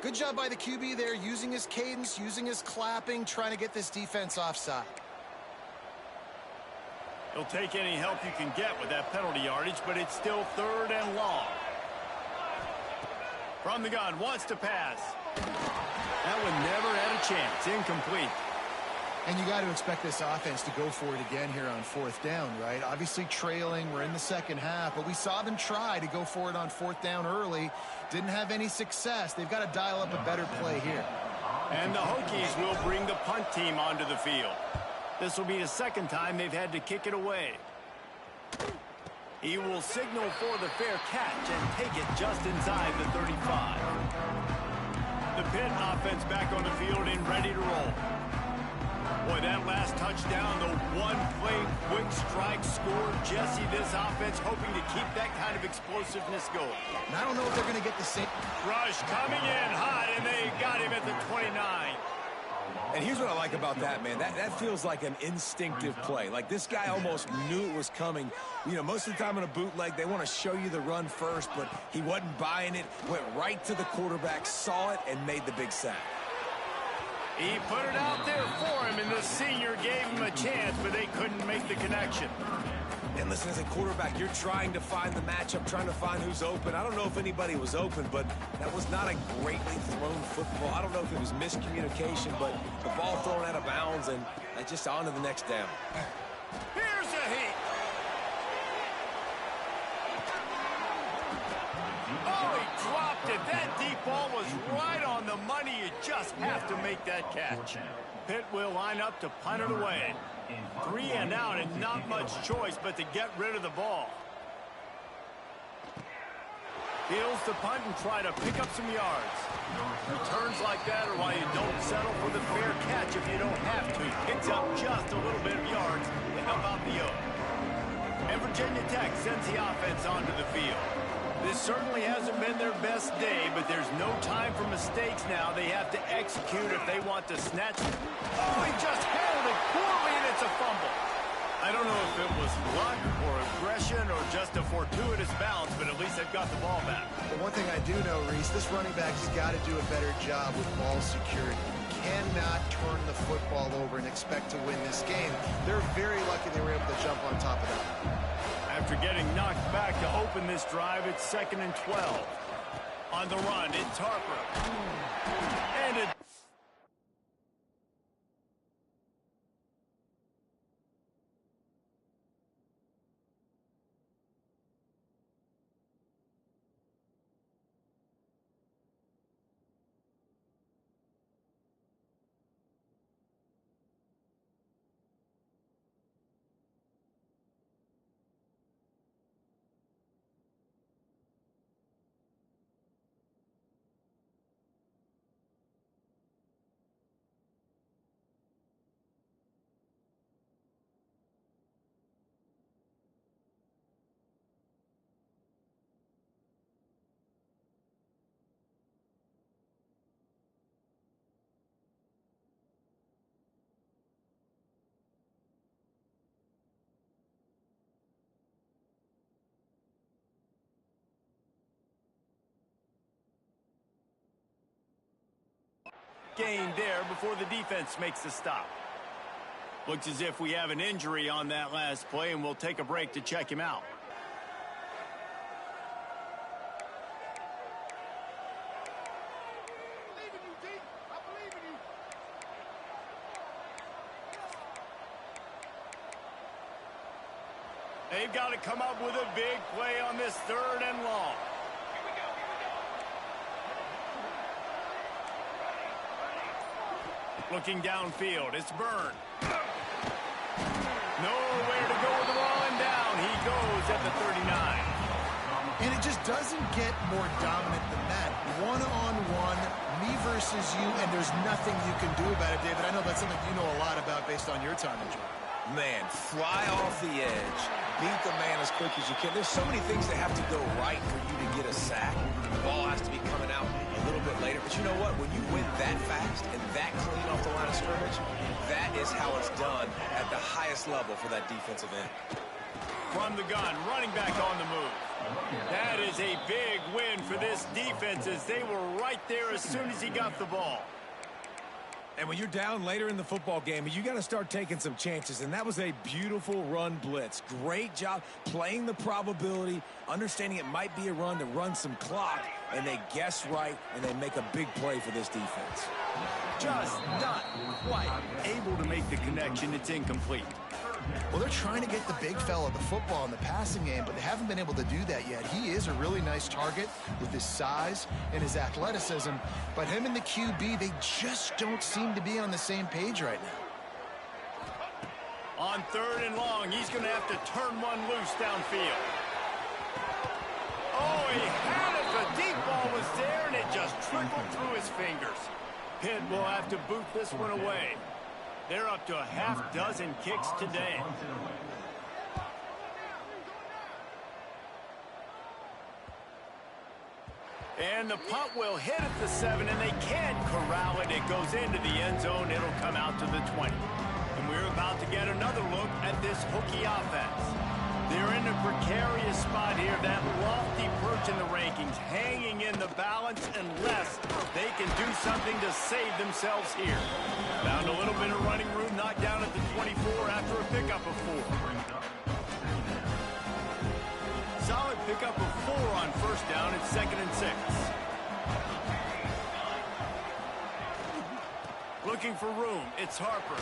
Good job by the QB there, using his cadence, using his clapping, trying to get this defense offside. He'll take any help you can get with that penalty yardage, but it's still third and long. From the gun, wants to pass. That one never had a chance. Incomplete. And you got to expect this offense to go for it again here on fourth down, right? Obviously trailing, we're in the second half, but we saw them try to go for it on fourth down early. Didn't have any success. They've got to dial up a better play here. And the Hokies will bring the punt team onto the field. This will be the second time they've had to kick it away. He will signal for the fair catch and take it just inside the 35. The Pitt offense back on the field and ready to roll. Boy, that last touchdown, the one-play quick strike score. Jesse, this offense hoping to keep that kind of explosiveness going. And I don't know if they're going to get the same... Rush coming in hot, and they got him at the 29. And here's what I like about that, man. That feels like an instinctive play. Like this guy almost knew it was coming. You know, most of the time in a bootleg, they want to show you the run first, but he wasn't buying it. Went right to the quarterback, saw it, and made the big sack. He put it out there for him, and the senior gave him a chance, but they couldn't make the connection. And listen, as a quarterback, you're trying to find the matchup, trying to find who's open. I don't know if anybody was open, but that was not a greatly thrown football. I don't know if it was miscommunication, but the ball thrown out of bounds, and just on to the next down. Here's a heat. Oh, he dropped it. That deep ball was right on the money. You just have to make that catch. Pitt will line up to punt it away. 3 and out, and not much choice but to get rid of the ball. Heels to punt and try to pick up some yards. Returns like that are why you don't settle for the fair catch if you don't have to. Picks up just a little bit of yards to help out the yoke. And Virginia Tech sends the offense onto the field. This certainly hasn't been their best day, but there's no time for mistakes now. They have to execute if they want to snatch it. Oh, he just handled it poorly, and it's a fumble. I don't know if it was luck or aggression or just a fortuitous bounce, but at least they've got the ball back. But one thing I do know, Reese, this running back has got to do a better job with ball security. You cannot turn the football over and expect to win this game. They're very lucky they were able to jump on top of that. After getting knocked back to open this drive, it's 2nd and 12. On the run, it's Harper. And it gained there before the defense makes the stop. Looks as if we have an injury on that last play, and we'll take a break to check him out. They've got to come up with a big play on this 3rd and long. Looking downfield, it's Byrne. Nowhere to go with the ball, and down he goes at the 39. And it just doesn't get more dominant than that. One-on-one, me versus you, and there's nothing you can do about it, David. I know that's something you know a lot about based on your time in Georgia. Man, fly off the edge, beat the man as quick as you can. There's so many things that have to go right for you to get a sack. The ball has to be coming out a little bit later. But you know what? When you win that fast and that clean off the line of scrimmage, that is how it's done at the highest level for that defensive end. From the gun, running back on the move. That is a big win for this defense as they were right there as soon as he got the ball. And when you're down later in the football game, you got to start taking some chances. And that was a beautiful run blitz. Great job playing the probability, understanding it might be a run to run some clock. And they guess right, and they make a big play for this defense. Just not quite able to make the connection. It's incomplete. Well, they're trying to get the big fella the football in the passing game, but they haven't been able to do that yet. He is a really nice target with his size and his athleticism, but him and the QB, they just don't seem to be on the same page right now. On 3rd and long, he's going to have to turn one loose downfield. Oh, he had it. The deep ball was there, and it just trickled through his fingers. Pitt will have to boot this one away. They're up to a half-dozen kicks today. And the punt will hit at the 7, and they can't corral it. It goes into the end zone. It'll come out to the 20. And we're about to get another look at this hooky offense. They're in a precarious spot here. That lofty perch in the rankings, hanging in the balance unless they can do something to save themselves here. Found a little bit of running room, knocked down at the 24 after a pickup of 4. Solid pickup of 4 on 1st down. It's 2nd and 6. Looking for room. It's Harper.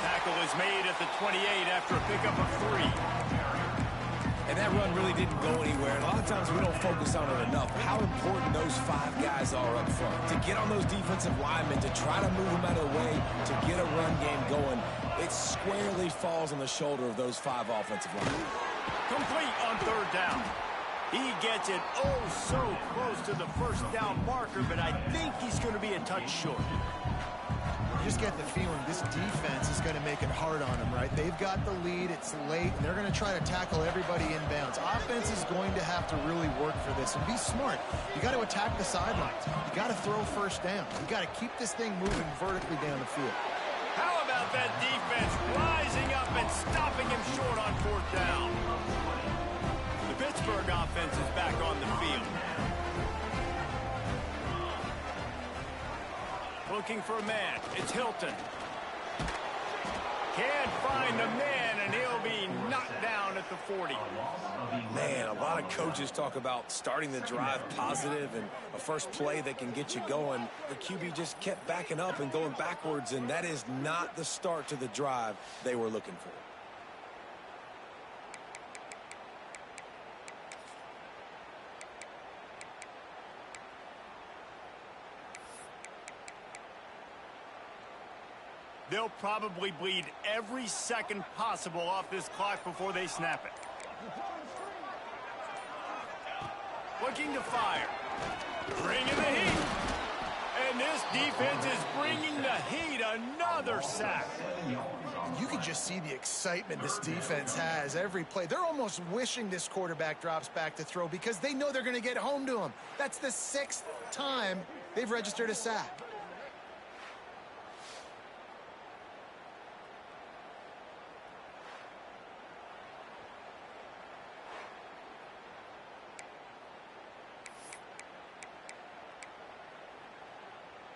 Tackle is made at the 28 after a pickup of 3. And that run really didn't go anywhere. And a lot of times we don't focus on it enough. How important those 5 guys are up front. To get on those defensive linemen, to try to move them out of the way, to get a run game going, it squarely falls on the shoulder of those 5 offensive linemen. Complete on 3rd down. He gets it oh so close to the 1st down marker, but I think he's going to be a touch short. You just get the feeling this defense is going to make it hard on them, right? They've got the lead. It's late, and they're going to try to tackle everybody inbounds. Offense is going to have to really work for this and be smart. You got to attack the sidelines. You got to throw 1st down. You got to keep this thing moving vertically down the field. How about that defense rising up and stopping him short on 4th down? The Pittsburgh offense is back on the field. Looking for a man. It's Hilton. Can't find the man, and he'll be knocked down at the 40. Man, a lot of coaches talk about starting the drive positive and a first play that can get you going. The QB just kept backing up and going backwards, and that is not the start to the drive they were looking for. They'll probably bleed every second possible off this clock before they snap it. Looking to fire. Bringing the heat. And this defense is bringing the heat. Another sack. You can just see the excitement this defense has every play. They're almost wishing this quarterback drops back to throw because they know they're going to get home to him. That's the 6th time they've registered a sack.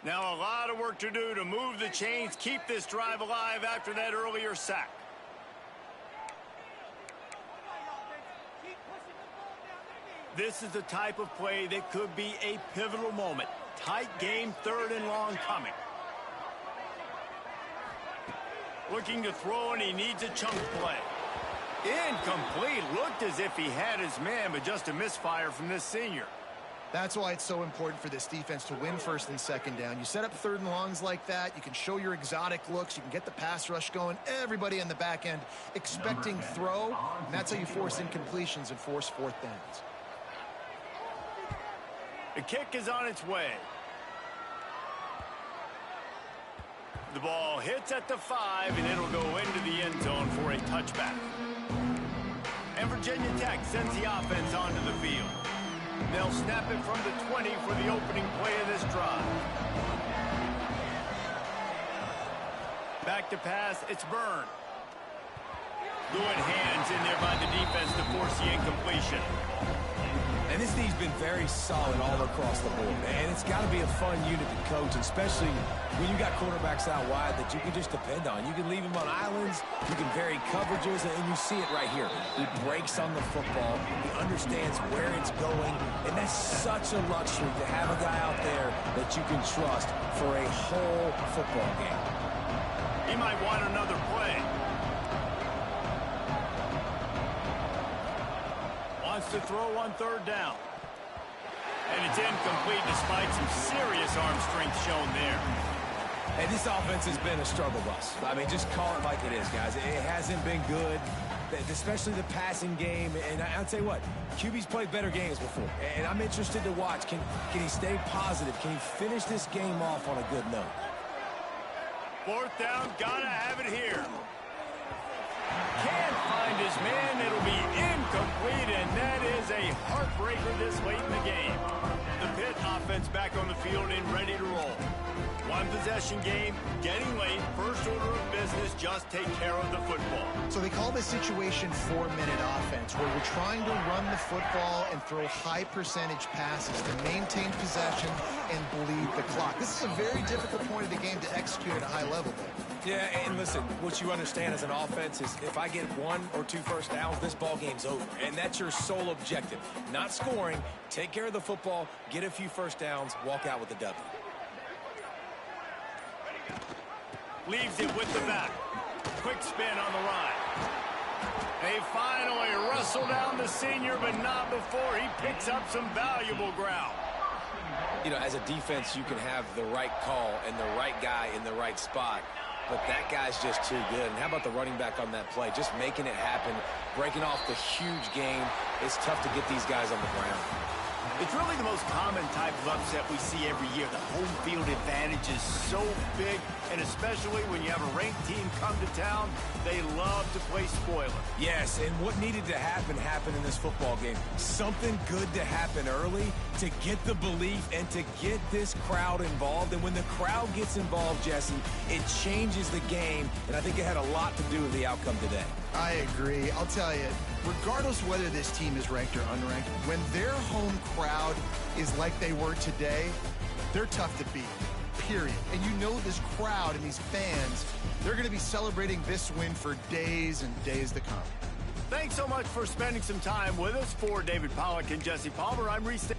Now a lot of work to do to move the chains, keep this drive alive after that earlier sack. This is the type of play that could be a pivotal moment. Tight game, 3rd and long coming. Looking to throw, and he needs a chunk play. Incomplete. Looked as if he had his man, but just a misfire from this senior. That's why it's so important for this defense to win 1st and 2nd down. You set up 3rd and longs like that. You can show your exotic looks. You can get the pass rush going. Everybody in the back end expecting throw. And that's how you force incompletions and force 4th downs. The kick is on its way. The ball hits at the 5, and it'll go into the end zone for a touchback. And Virginia Tech sends the offense onto the field. They'll snap it from the 20 for the opening play of this drive. Back to pass, it's Byrne. Good hands in there by the defense to force the incompletion. And this team's been very solid all across the board, and it's got to be a fun unit to coach, especially when you got quarterbacks out wide that you can just depend on. You can leave them on islands, you can vary coverages, and you see it right here. He breaks on the football, he understands where it's going, and that's such a luxury to have a guy out there that you can trust for a whole football game. He might want another play. To throw on 3rd down. And it's incomplete despite some serious arm strength shown there. And this offense has been a struggle bus. I mean, just call it like it is, guys. It hasn't been good, especially the passing game. And I'll tell you what, QB's played better games before. And I'm interested to watch. Can he stay positive? Can he finish this game off on a good note? 4th down, gotta have it here. Can't find his man. It'll be incomplete, and that is a heartbreaker this late in the game. The Pitt offense back on the field and ready to roll. One possession game, getting late, first order of business, just take care of the football. So they call this situation 4-minute offense, where you're trying to run the football and throw high percentage passes to maintain possession and bleed the clock. This is a very difficult point of the game to execute at a high level. Yeah, and listen, what you understand as an offense is if I get 1 or 2 first downs, this ball game's over. And that's your sole objective. Not scoring, take care of the football, get a few first downs, walk out with a W. Leaves it with the back. Quick spin on the ride. They finally wrestle down the senior, but not before he picks up some valuable ground. You know, as a defense, you can have the right call and the right guy in the right spot, but that guy's just too good. And how about the running back on that play? Just making it happen, breaking off the huge game. It's tough to get these guys on the ground. It's really the most common type of upset we see every year. The home field advantage is so big, and especially when you have a ranked team come to town, they love to play spoiler. Yes, and what needed to happen happened in this football game. Something good to happen early to get the belief and to get this crowd involved. And when the crowd gets involved, Jesse, it changes the game, and I think it had a lot to do with the outcome today. I agree. I'll tell you, regardless whether this team is ranked or unranked, when their home crowd is like they were today, they're tough to beat, period. And you know this crowd and these fans, they're going to be celebrating this win for days and days to come. Thanks so much for spending some time with us. For David Pollack and Jesse Palmer, I'm Reese.